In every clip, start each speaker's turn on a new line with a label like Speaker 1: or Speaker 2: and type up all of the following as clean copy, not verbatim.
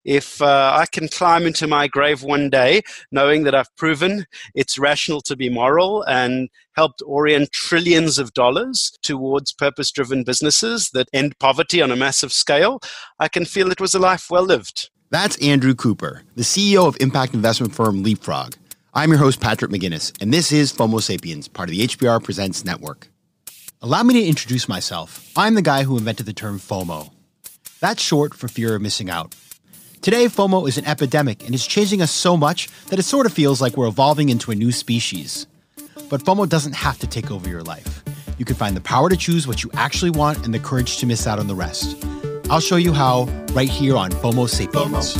Speaker 1: If I can climb into my grave one day knowing that I've proven it's rational to be moral and helped orient trillions of dollars towards purpose-driven businesses that end poverty on a massive scale, I can feel it was a life well lived.
Speaker 2: That's Andrew Kuper, the CEO of impact investment firm LeapFrog. I'm your host, Patrick McGinnis, and this is FOMO Sapiens, part of the HBR Presents Network. Allow me to introduce myself. I'm the guy who invented the term FOMO. That's short for fear of missing out. Today, FOMO is an epidemic and is changing us so much that it sort of feels like we're evolving into a new species. But FOMO doesn't have to take over your life. You can find the power to choose what you actually want and the courage to miss out on the rest. I'll show you how right here on FOMO Sapiens.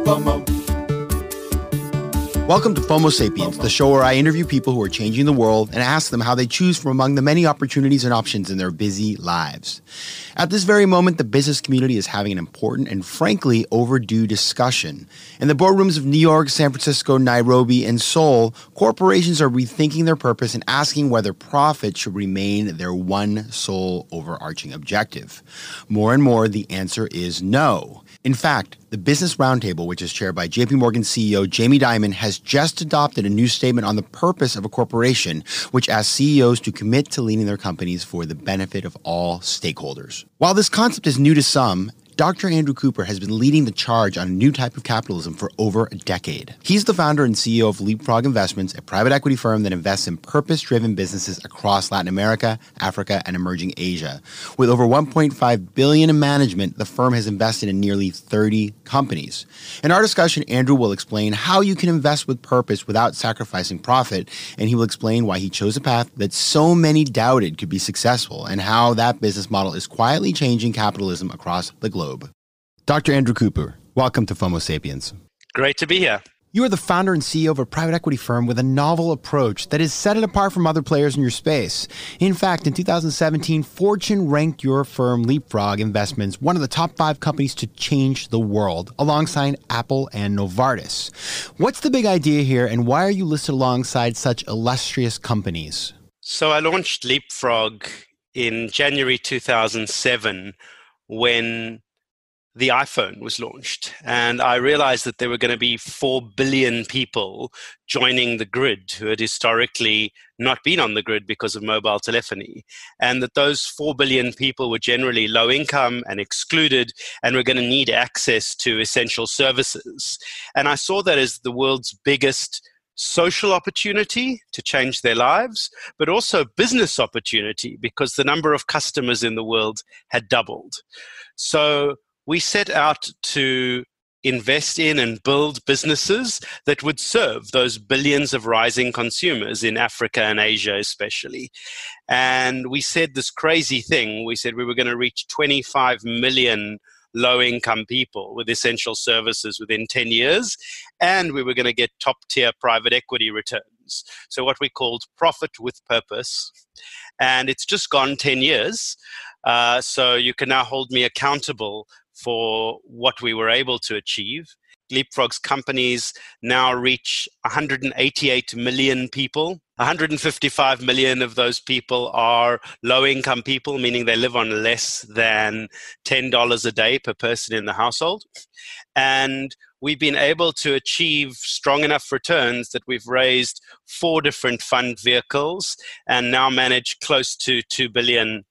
Speaker 2: FOMO. Welcome to FOMO Sapiens, the show where I interview people who are changing the world and ask them how they choose from among the many opportunities and options in their busy lives. At this very moment, the business community is having an important and frankly overdue discussion. In the boardrooms of New York, San Francisco, Nairobi, and Seoul, corporations are rethinking their purpose and asking whether profit should remain their one sole overarching objective. More and more, the answer is no. In fact, the Business Roundtable, which is chaired by JP Morgan CEO Jamie Dimon, has just adopted a new statement on the purpose of a corporation, which asks CEOs to commit to leading their companies for the benefit of all stakeholders. While this concept is new to some, Dr. Andrew Kuper has been leading the charge on a new type of capitalism for over a decade. He's the founder and CEO of LeapFrog Investments, a private equity firm that invests in purpose-driven businesses across Latin America, Africa, and emerging Asia. With over $1.5 billion in management, the firm has invested in nearly 30 companies. In our discussion, Andrew will explain how you can invest with purpose without sacrificing profit, and he will explain why he chose a path that so many doubted could be successful and how that business model is quietly changing capitalism across the globe. Dr. Andrew Kuper, welcome to FOMO Sapiens.
Speaker 1: Great to be here.
Speaker 2: You are the founder and CEO of a private equity firm with a novel approach that has set it apart from other players in your space. In fact, in 2017, Fortune ranked your firm, LeapFrog Investments, one of the top 5 companies to change the world, alongside Apple and Novartis. What's the big idea here, and why are you listed alongside such illustrious companies?
Speaker 1: So I launched LeapFrog in January 2007 when the iPhone was launched. And I realized that there were going to be 4 billion people joining the grid who had historically not been on the grid because of mobile telephony. And that those 4 billion people were generally low income and excluded and were going to need access to essential services. And I saw that as the world's biggest social opportunity to change their lives, but also business opportunity because the number of customers in the world had doubled. So we set out to invest in and build businesses that would serve those billions of rising consumers in Africa and Asia especially. And we said this crazy thing. We said we were going to reach 25 million low-income people with essential services within 10 years, and we were going to get top-tier private equity returns. So what we called profit with purpose. And it's just gone 10 years. So you can now hold me accountable for what we were able to achieve. LeapFrog's companies now reach 188 million people. 155 million of those people are low-income people, meaning they live on less than $10 a day per person in the household. And we've been able to achieve strong enough returns that we've raised 4 different fund vehicles and now manage close to $2 billion.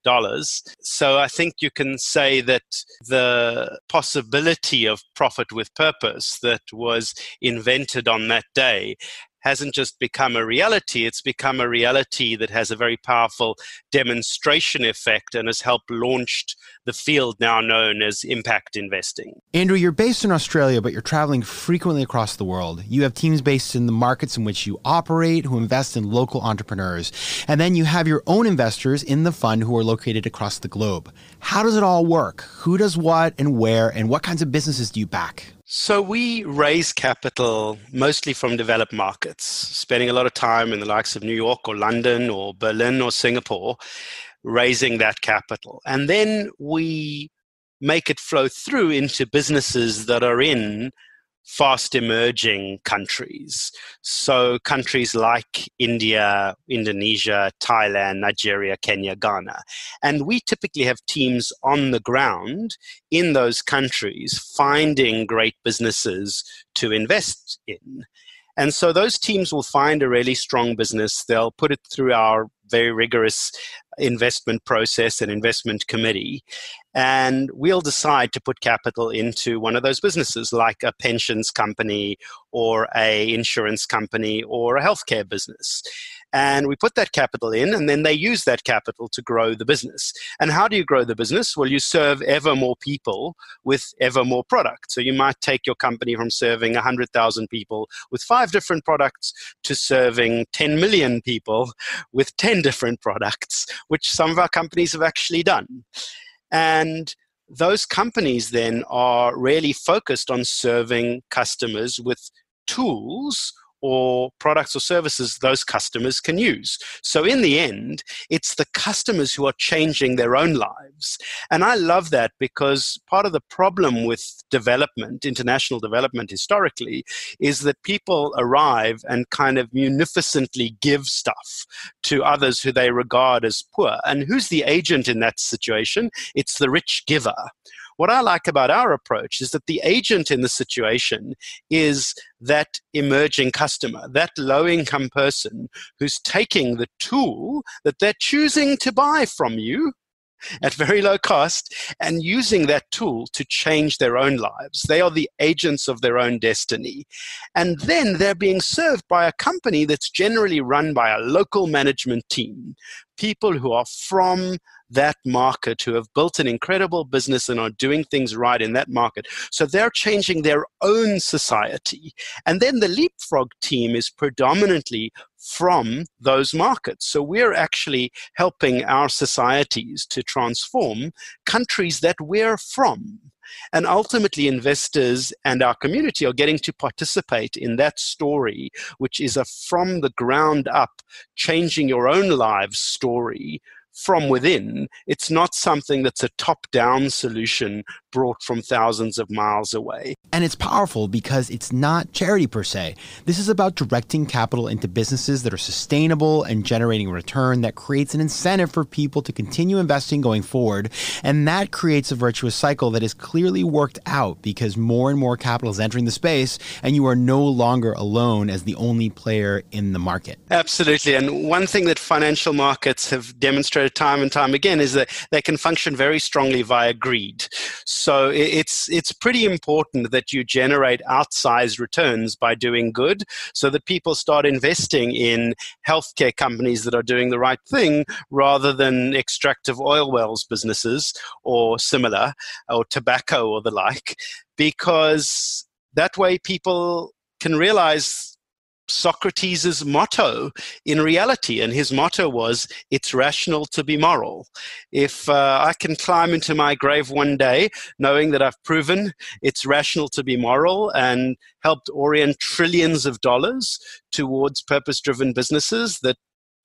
Speaker 1: So I think you can say that the possibility of profit with purpose that was invented on that day hasn't just become a reality, it's become a reality that has a very powerful demonstration effect and has helped launched the field now known as impact investing.
Speaker 2: Andrew, you're based in Australia, but you're traveling frequently across the world. You have teams based in the markets in which you operate who invest in local entrepreneurs. And then you have your own investors in the fund who are located across the globe. How does it all work? Who does what and where, and what kinds of businesses do you back?
Speaker 1: So we raise capital mostly from developed markets, spending a lot of time in the likes of New York or London or Berlin or Singapore, raising that capital. And then we make it flow through into businesses that are in fast emerging countries. So countries like India, Indonesia, Thailand, Nigeria, Kenya, Ghana. And we typically have teams on the ground in those countries finding great businesses to invest in. And so those teams will find a really strong business. They'll put it through our very rigorous investment process and investment committee. And we'll decide to put capital into one of those businesses, like a pensions company or a insurance company or a healthcare business. And we put that capital in, and then they use that capital to grow the business. And how do you grow the business? Well, you serve ever more people with ever more products. So you might take your company from serving 100,000 people with 5 different products to serving 10 million people with 10 different products, which some of our companies have actually done. And those companies then are really focused on serving customers with tools or products or services those customers can use. So in the end, it's the customers who are changing their own lives. And I love that, because part of the problem with development, international development historically, is that people arrive and kind of munificently give stuff to others who they regard as poor. And who's the agent in that situation? It's the rich giver. What I like about our approach is that the agent in the situation is that emerging customer, that low-income person who's taking the tool that they're choosing to buy from you at very low cost and using that tool to change their own lives. They are the agents of their own destiny. And then they're being served by a company that's generally run by a local management team, people who are from that market, who have built an incredible business and are doing things right in that market. So they're changing their own society. And then the LeapFrog team is predominantly from those markets. So we're actually helping our societies to transform countries that we're from. And ultimately, investors and our community are getting to participate in that story, which is a from the ground up, changing your own lives story from within. It's not something that's a top-down solution brought from thousands of miles away.
Speaker 2: And it's powerful because it's not charity per se. This is about directing capital into businesses that are sustainable and generating a return that creates an incentive for people to continue investing going forward. And that creates a virtuous cycle that is clearly worked out because more and more capital is entering the space and you are no longer alone as the only player in the market.
Speaker 1: Absolutely. And one thing that financial markets have demonstrated time and time again is that they can function very strongly via greed. So it's pretty important that you generate outsized returns by doing good so that people start investing in healthcare companies that are doing the right thing rather than extractive oil wells businesses or similar, or tobacco or the like, because that way people can realize Socrates' motto in reality, and his motto was, it's rational to be moral. If I can climb into my grave one day knowing that I've proven it's rational to be moral and helped orient trillions of dollars towards purpose-driven businesses that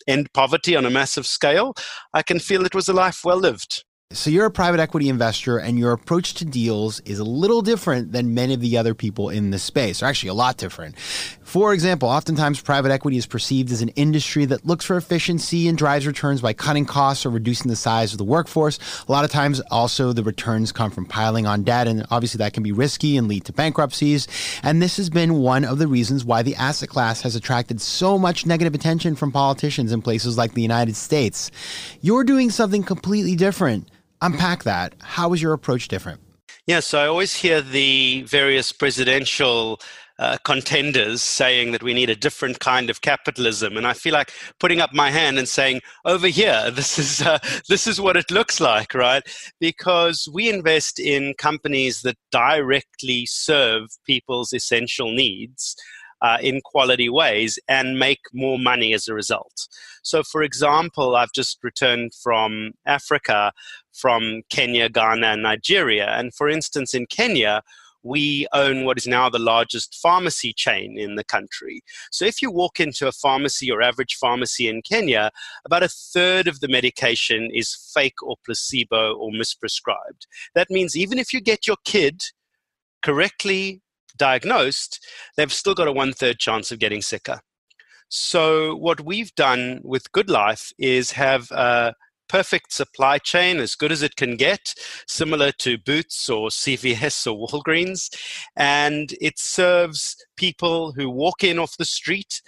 Speaker 1: end poverty on a massive scale, I can feel it was a life well lived.
Speaker 2: So you're a private equity investor and your approach to deals is a little different than many of the other people in this space, or actually a lot different. For example, oftentimes private equity is perceived as an industry that looks for efficiency and drives returns by cutting costs or reducing the size of the workforce. A lot of times also the returns come from piling on debt, and obviously that can be risky and lead to bankruptcies. And this has been one of the reasons why the asset class has attracted so much negative attention from politicians in places like the United States. You're doing something completely different. Unpack that. How is your approach different?
Speaker 1: Yeah, so I always hear the various presidential contenders saying that we need a different kind of capitalism, and I feel like putting up my hand and saying, over here, this is what it looks like, right? Because we invest in companies that directly serve people's essential needs in quality ways and make more money as a result. So, for example, I've just returned from Africa, from Kenya, Ghana, and Nigeria. And for instance, in Kenya, we own what is now the largest pharmacy chain in the country. So if you walk into a pharmacy or average pharmacy in Kenya, about a third of the medication is fake or placebo or misprescribed. That means even if you get your kid correctly diagnosed, they've still got a 1/3 chance of getting sicker. So what we've done with Good Life is have a perfect supply chain, as good as it can get, similar to Boots or CVS or Walgreens. And it serves people who walk in off the street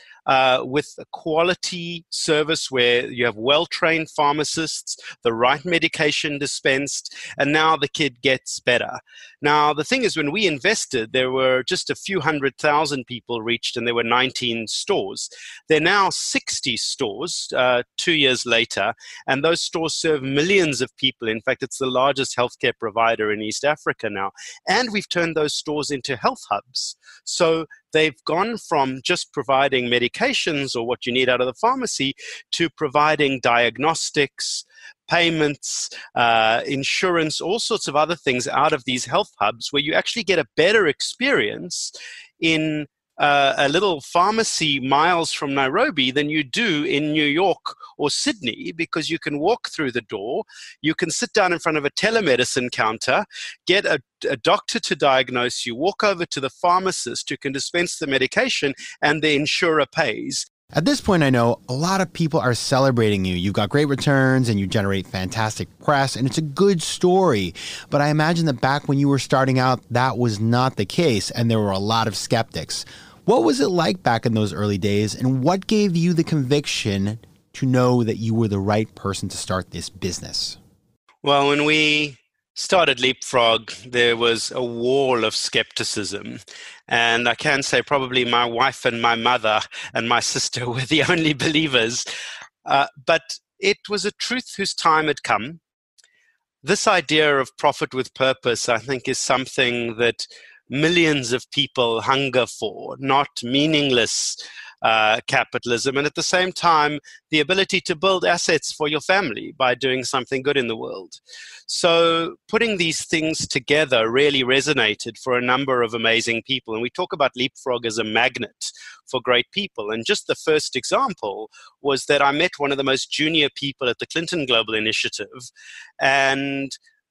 Speaker 1: with a quality service where you have well-trained pharmacists, the right medication dispensed, and now the kid gets better. Now, the thing is, when we invested, there were just a few 100,000 people reached, and there were 19 stores. There are now 60 stores 2 years later, and those stores serve millions of people. In fact, it's the largest healthcare provider in East Africa now. And we've turned those stores into health hubs. So they've gone from just providing medications or what you need out of the pharmacy to providing diagnostics, payments, insurance, all sorts of other things out of these health hubs where you actually get a better experience in a little pharmacy miles from Nairobi than you do in New York or Sydney, because you can walk through the door, you can sit down in front of a telemedicine counter, get a doctor to diagnose you, walk over to the pharmacist who can dispense the medication, and the insurer pays.
Speaker 2: At this point, I know a lot of people are celebrating you. You've got great returns and you generate fantastic press, and it's a good story. But I imagine that back when you were starting out, that was not the case, and there were a lot of skeptics. What was it like back in those early days, and what gave you the conviction to know that you were the right person to start this business?
Speaker 1: Well, when we started LeapFrog, there was a wall of skepticism. And I can say probably my wife and my mother and my sister were the only believers. But it was a truth whose time had come. This idea of profit with purpose, I think, is something that millions of people hunger for, not meaningless capitalism, and at the same time, the ability to build assets for your family by doing something good in the world. So putting these things together really resonated for a number of amazing people. And we talk about LeapFrog as a magnet for great people. And just the first example was that I met one of the most junior people at the Clinton Global Initiative, and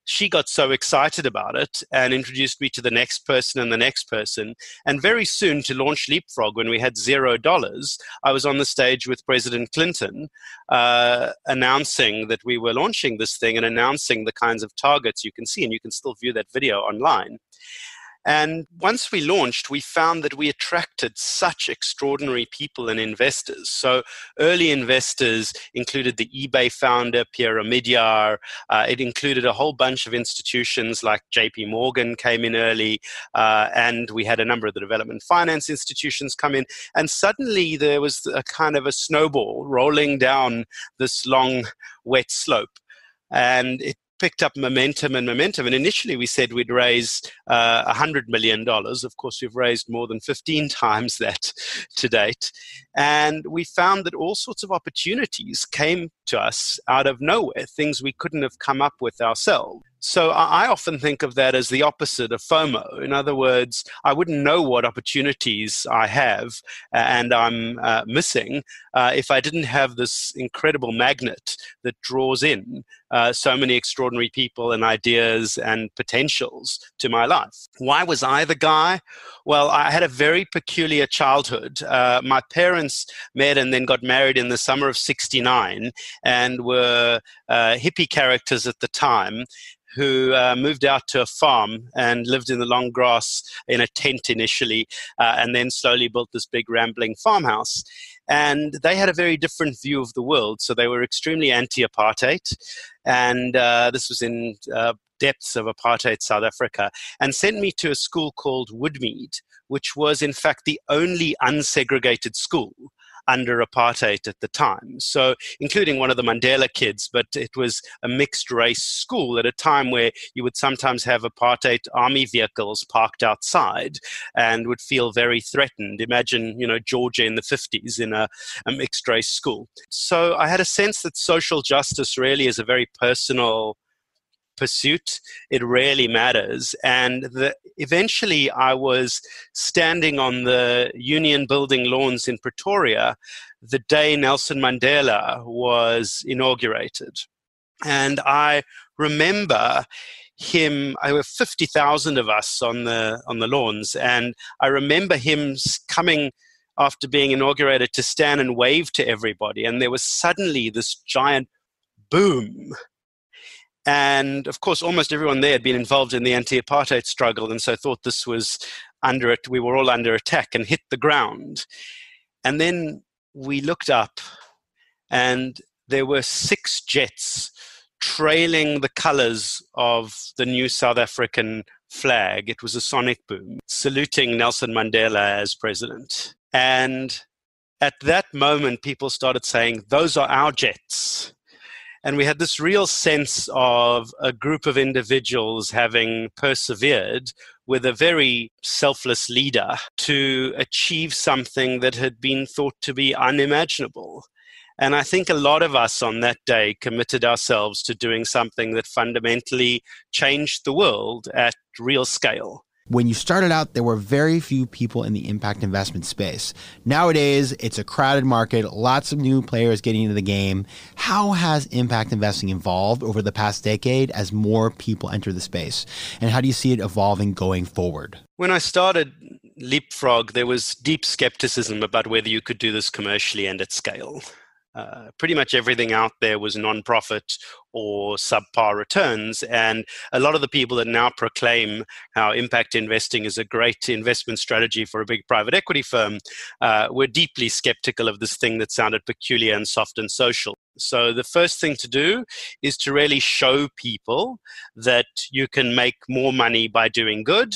Speaker 1: she got so excited about it and introduced me to the next person and the next person. And very soon, to launch LeapFrog, when we had $0, I was on the stage with President Clinton announcing that we were launching this thing and announcing the kinds of targets you can see. And you can still view that video online. And once we launched, we found that we attracted such extraordinary people and investors. So early investors included the eBay founder, Pierre Omidyar. It included a whole bunch of institutions like JP Morgan came in early. And we had a number of the development finance institutions come in. And suddenly there was a kind of a snowball rolling down this long, wet slope. And it picked up momentum. And initially we said we'd raise $100 million. Of course, we've raised more than 15 times that to date. And we found that all sorts of opportunities came to us out of nowhere, things we couldn't have come up with ourselves. So I often think of that as the opposite of FOMO. In other words, I wouldn't know what opportunities I have and I'm missing if I didn't have this incredible magnet that draws in so many extraordinary people and ideas and potentials to my life. Why was I the guy? Well, I had a very peculiar childhood. My parents met and then got married in the summer of '69 and were hippie characters at the time, who moved out to a farm and lived in the long grass in a tent initially, and then slowly built this big rambling farmhouse. And they had a very different view of the world. So they were extremely anti-apartheid. And this was in depths of apartheid South Africa, and sent me to a school called Woodmead, which was in fact the only unsegregated school under apartheid at the time. So including one of the Mandela kids, but it was a mixed race school at a time where you would sometimes have apartheid army vehicles parked outside and would feel very threatened. Imagine, Georgia in the 50s in a mixed race school. So I had a sense that social justice really is a very personal pursuit. It really matters. And eventually I was standing on the Union Building lawns in Pretoria the day Nelson Mandela was inaugurated. And I remember him. There were 50,000 of us on the lawns, and I remember him coming after being inaugurated to stand and wave to everybody, and there was suddenly this giant boom. And of course, almost everyone there had been involved in the anti-apartheid struggle, and so thought this was under it. We were all under attack, and hit the ground. And then we looked up, and there were 6 jets trailing the colors of the new South African flag. It was a sonic boom, saluting Nelson Mandela as president. And at that moment, people started saying, "Those are our jets." And we had this real sense of a group of individuals having persevered with a very selfless leader to achieve something that had been thought to be unimaginable. And I think a lot of us on that day committed ourselves to doing something that fundamentally changed the world at real scale.
Speaker 2: When you started out, there were very few people in the impact investment space. Nowadays, it's a crowded market, lots of new players getting into the game. How has impact investing evolved over the past decade as more people enter the space? And how do you see it evolving going forward?
Speaker 1: When I started LeapFrog, there was deep skepticism about whether you could do this commercially and at scale. Pretty much everything out there was non-profit or subpar returns. And a lot of the people that now proclaim how impact investing is a great investment strategy for a big private equity firm were deeply skeptical of this thing that sounded peculiar and soft and social. So the first thing to do is to really show people that you can make more money by doing good,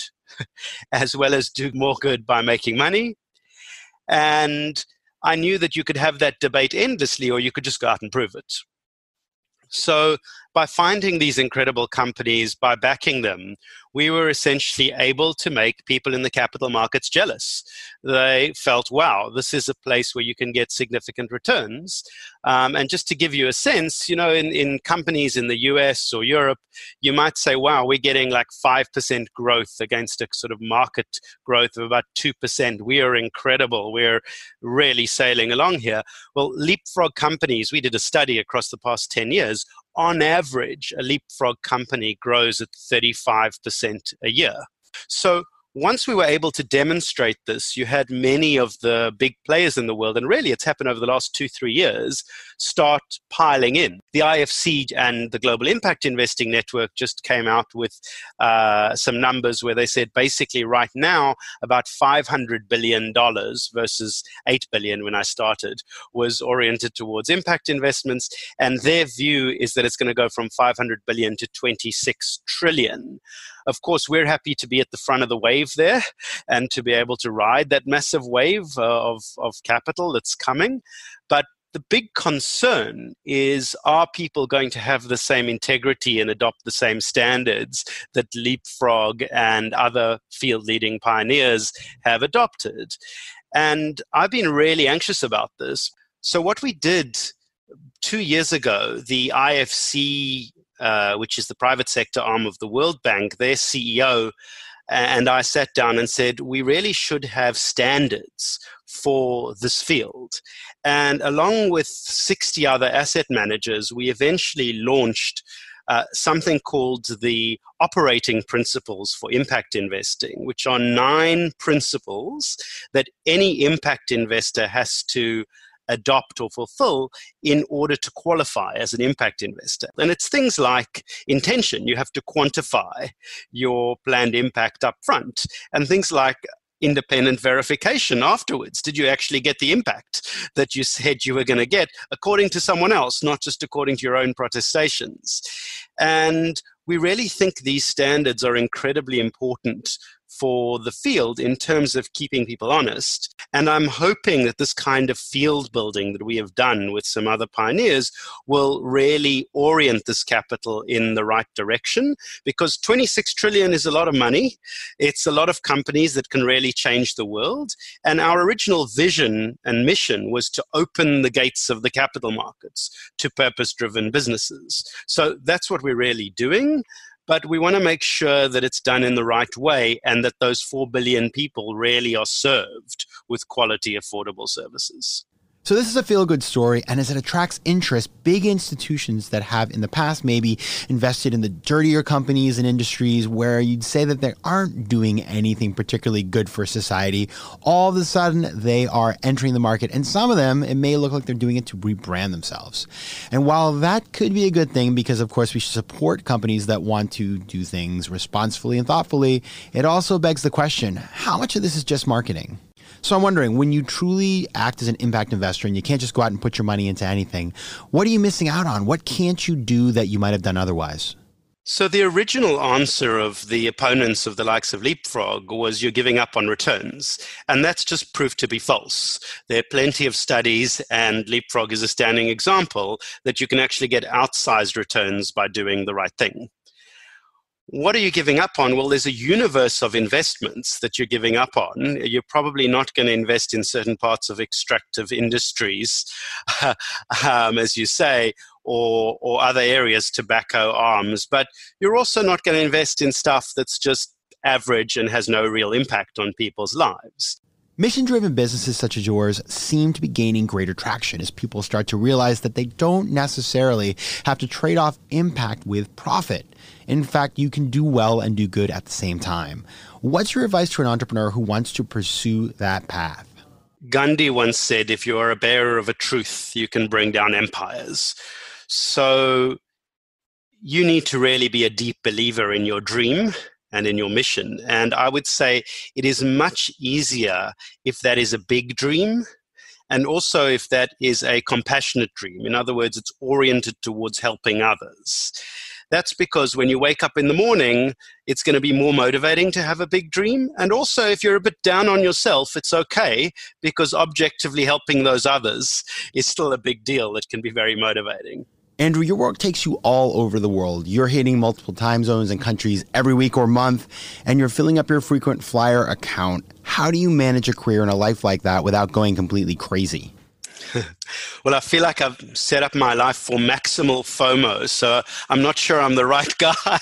Speaker 1: as well as do more good by making money. And I knew that you could have that debate endlessly, or you could just go out and prove it. So by finding these incredible companies, by backing them, we were essentially able to make people in the capital markets jealous. They felt, wow, this is a place where you can get significant returns. And just to give you a sense, in companies in the US or Europe, you might say, wow, we're getting like 5% growth against a sort of market growth of about 2%. We are incredible. We're really sailing along here. Well, LeapFrog companies, we did a study across the past 10 years. On average, a LeapFrog company grows at 35% a year. So once we were able to demonstrate this, you had many of the big players in the world, and really it's happened over the last 2-3 years, start piling in. The IFC and the Global Impact Investing Network just came out with some numbers where they said basically right now about $500 billion versus $8 billion when I started was oriented towards impact investments, and their view is that it's going to go from $500 billion to $26 trillion. Of course, we're happy to be at the front of the wave there and to be able to ride that massive wave of capital that's coming. But the big concern is, are people going to have the same integrity and adopt the same standards that LeapFrog and other field-leading pioneers have adopted? And I've been really anxious about this. So what we did 2 years ago, the IFC, which is the private sector arm of the World Bank, their CEO, and I sat down and said, we really should have standards for this field. And along with 60 other asset managers, we eventually launched something called the operating principles for impact investing, which are 9 principles that any impact investor has to adopt or fulfill in order to qualify as an impact investor. And it's things like intention. You have to quantify your planned impact up front, and things like independent verification afterwards. Did you actually get the impact that you said you were going to get according to someone else, not just according to your own protestations? And we really think these standards are incredibly important for the field in terms of keeping people honest. And I'm hoping that this kind of field building that we have done with some other pioneers will really orient this capital in the right direction, because 26 trillion is a lot of money. It's a lot of companies that can really change the world. And our original vision and mission was to open the gates of the capital markets to purpose-driven businesses. So that's what we're really doing. But we want to make sure that it's done in the right way and that those 4 billion people really are served with quality, affordable services.
Speaker 2: So this is a feel-good story, and as it attracts interest, big institutions that have in the past maybe invested in the dirtier companies and industries where you'd say that they aren't doing anything particularly good for society, all of a sudden they are entering the market, and some of them, it may look like they're doing it to rebrand themselves. And while that could be a good thing, because of course we should support companies that want to do things responsibly and thoughtfully, it also begs the question, how much of this is just marketing? So I'm wondering, when you truly act as an impact investor and you can't just go out and put your money into anything, what are you missing out on? What can't you do that you might have done otherwise?
Speaker 1: So the original answer of the opponents of the likes of LeapFrog was you're giving up on returns. And that's just proved to be false. There are plenty of studies, and LeapFrog is a standing example, that you can actually get outsized returns by doing the right thing. What are you giving up on? Well, there's a universe of investments that you're giving up on. You're probably not going to invest in certain parts of extractive industries, as you say, or other areas, tobacco, arms. But you're also not going to invest in stuff that's just average and has no real impact on people's lives.
Speaker 2: Mission-driven businesses such as yours seem to be gaining greater traction as people start to realize that they don't necessarily have to trade off impact with profit. In fact, you can do well and do good at the same time. What's your advice to an entrepreneur who wants to pursue that path?
Speaker 1: Gandhi once said, if you are a bearer of a truth, you can bring down empires. So you need to really be a deep believer in your dream and in your mission. And I would say it is much easier if that is a big dream, and also if that is a compassionate dream. In other words, it's oriented towards helping others. That's because when you wake up in the morning, it's going to be more motivating to have a big dream. And also, if you're a bit down on yourself, it's okay, because objectively helping those others is still a big deal that can be very motivating.
Speaker 2: Andrew, your work takes you all over the world. You're hitting multiple time zones and countries every week or month, and you're filling up your frequent flyer account. How do you manage a career and a life like that without going completely crazy?
Speaker 1: Well, I feel like I've set up my life for maximal FOMO, so I'm not sure I'm the right guy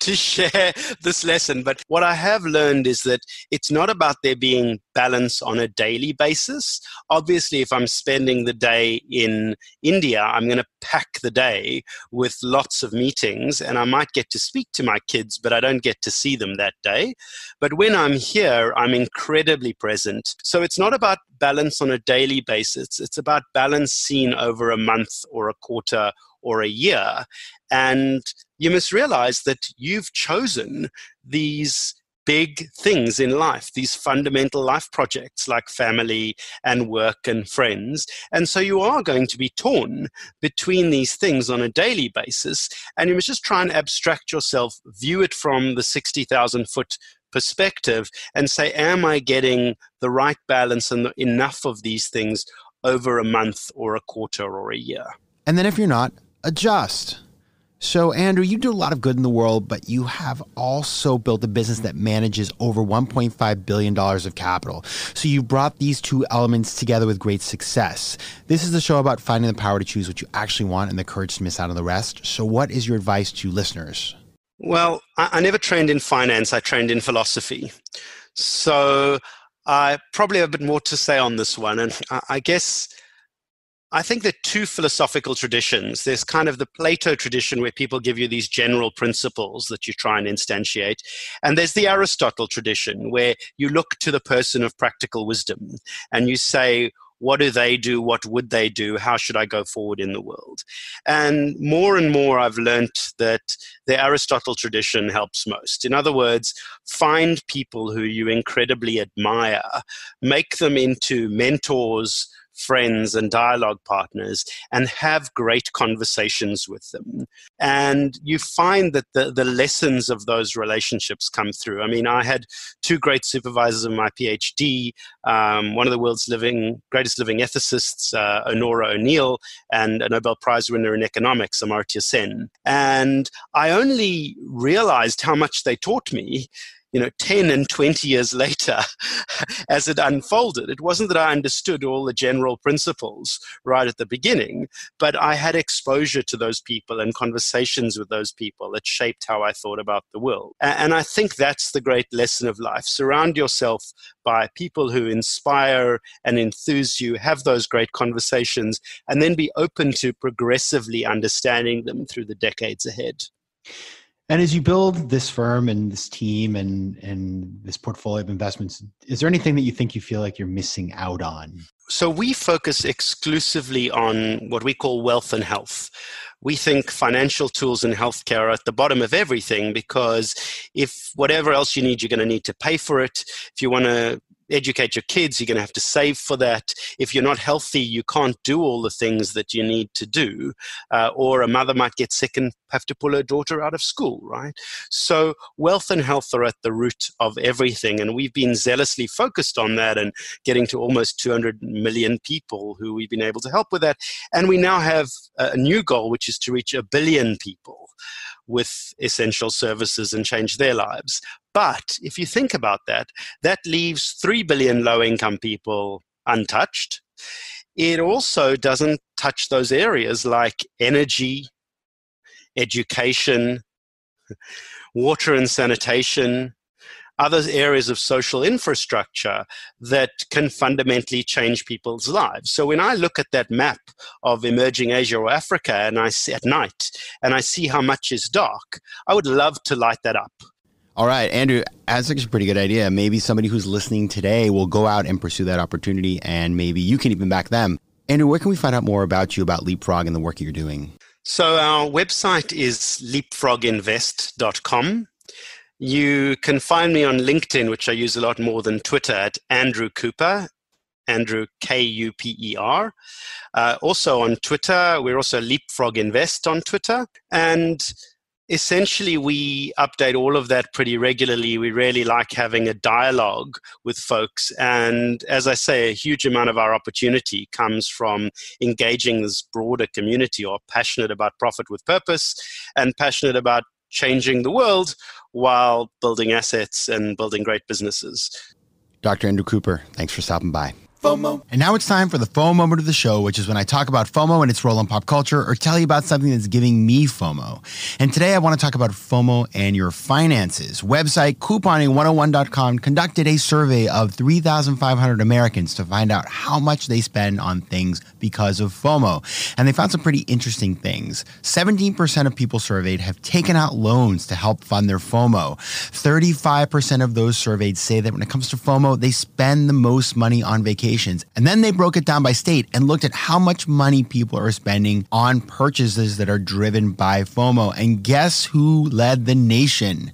Speaker 1: to share this lesson. But what I have learned is that it's not about there being balance on a daily basis. Obviously, if I'm spending the day in India, I'm going to pack the day with lots of meetings, and I might get to speak to my kids, but I don't get to see them that day. But when I'm here, I'm incredibly present. So it's not about balance on a daily basis. It's about balance seen over a month or a quarter or a year. And you must realize that you've chosen these big things in life, these fundamental life projects like family and work and friends. And so you are going to be torn between these things on a daily basis. And you must just try and abstract yourself, view it from the 60,000 foot perspective and say, am I getting the right balance and enough of these things over a month or a quarter or a year?
Speaker 2: And then if you're not, adjust. So, Andrew, you do a lot of good in the world, but you have also built a business that manages over $1.5 billion of capital. So you brought these two elements together with great success. This is the show about finding the power to choose what you actually want and the courage to miss out on the rest. So what is your advice to listeners?
Speaker 1: Well, I never trained in finance. I trained in philosophy. So I probably have a bit more to say on this one. And I think there are two philosophical traditions. There's kind of the Plato tradition where people give you these general principles that you try and instantiate. And there's the Aristotle tradition where you look to the person of practical wisdom and you say, what do they do? What would they do? How should I go forward in the world? And more I've learnt that the Aristotle tradition helps most. In other words, find people who you incredibly admire, make them into mentors, friends and dialogue partners, and have great conversations with them. And you find that the lessons of those relationships come through. I mean, I had two great supervisors in my PhD, one of the world's greatest living ethicists, Honora O'Neill, and a Nobel Prize winner in economics, Amartya Sen. And I only realized how much they taught me 10 and 20 years later, as it unfolded, it wasn't that I understood all the general principles right at the beginning, but I had exposure to those people and conversations with those people that shaped how I thought about the world. And I think that's the great lesson of life. Surround yourself by people who inspire and enthuse you, have those great conversations, and then be open to progressively understanding them through the decades ahead.
Speaker 2: And as you build this firm and this team and this portfolio of investments, is there anything that you think you feel like you're missing out on?
Speaker 1: So we focus exclusively on what we call wealth and health. We think financial tools and healthcare are at the bottom of everything, because if whatever else you need, you're going to need to pay for it. If you want to educate your kids, you're going to have to save for that. If you're not healthy, you can't do all the things that you need to do. Or a mother might get sick and have to pull her daughter out of school, right? So wealth and health are at the root of everything. And we've been zealously focused on that and getting to almost 200 million people who we've been able to help with that. And we now have a new goal, which is to reach 1 billion people with essential services and change their lives. But if you think about that, that leaves 3 billion low-income people untouched. It also doesn't touch those areas like energy, education, water and sanitation, other areas of social infrastructure that can fundamentally change people's lives. So when I look at that map of emerging Asia or Africa and I see at night and I see how much is dark, I would love to light that up.
Speaker 2: All right, Andrew, that's actually a pretty good idea. Maybe somebody who's listening today will go out and pursue that opportunity, and maybe you can even back them. Andrew, where can we find out more about you, about LeapFrog and the work you're doing?
Speaker 1: So our website is leapfroginvest.com. You can find me on LinkedIn, which I use a lot more than Twitter, at Andrew Kuper, Andrew Kuper. Also on Twitter, we're also LeapFrog Invest on Twitter. And essentially, we update all of that pretty regularly. We really like having a dialogue with folks. And as I say, a huge amount of our opportunity comes from engaging this broader community who are passionate about profit with purpose and passionate about changing the world while building assets and building great businesses.
Speaker 2: Dr. Andrew Kuper, thanks for stopping by. FOMO. And now it's time for the FOMO moment of the show, which is when I talk about FOMO and its role in pop culture, or tell you about something that's giving me FOMO. And today I want to talk about FOMO and your finances. Website couponing101.com conducted a survey of 3,500 Americans to find out how much they spend on things because of FOMO. And they found some pretty interesting things. 17% of people surveyed have taken out loans to help fund their FOMO. 35% of those surveyed say that when it comes to FOMO, they spend the most money on vacation. And then they broke it down by state and looked at how much money people are spending on purchases that are driven by FOMO. And guess who led the nation?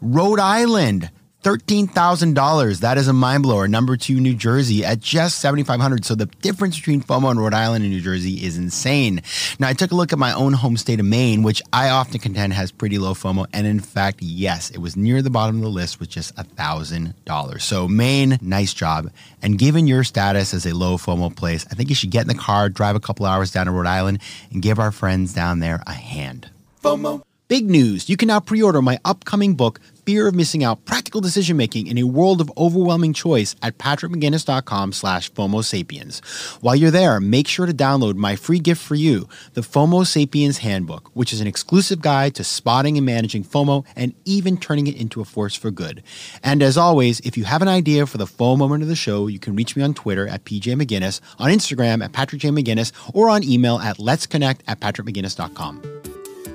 Speaker 2: Rhode Island. $13,000. That is a mind blower. Number 2, New Jersey at just 7,500. So the difference between FOMO and Rhode Island and New Jersey is insane. Now, I took a look at my own home state of Maine, which I often contend has pretty low FOMO. And in fact, yes, it was near the bottom of the list with just $1,000. So Maine, nice job. And given your status as a low FOMO place, I think you should get in the car, drive a couple hours down to Rhode Island, and give our friends down there a hand. FOMO. Big news. You can now pre-order my upcoming book, Fear of Missing Out, Practical Decision-Making in a World of Overwhelming Choice at patrickmcginnis.com/FOMO Sapiens. While you're there, make sure to download my free gift for you, the FOMO Sapiens Handbook, which is an exclusive guide to spotting and managing FOMO and even turning it into a force for good. And as always, if you have an idea for the FOMO moment of the show, you can reach me on Twitter at PJMcGinnis, on Instagram at PatrickJMcGinnis, or on email at letsconnect@patrickmcginnis.com.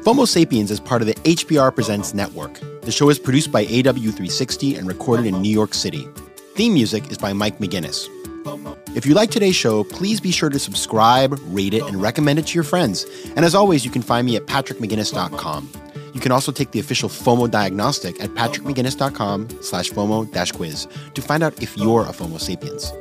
Speaker 2: FOMO Sapiens is part of the HBR Presents Network. The show is produced by AW360 and recorded in New York City. Theme music is by Mike McGinnis. If you like today's show, please be sure to subscribe, rate it, and recommend it to your friends. And as always, you can find me at patrickmcginnis.com. You can also take the official FOMO diagnostic at patrickmcginnis.com/FOMO-quiz to find out if you're a FOMO Sapiens.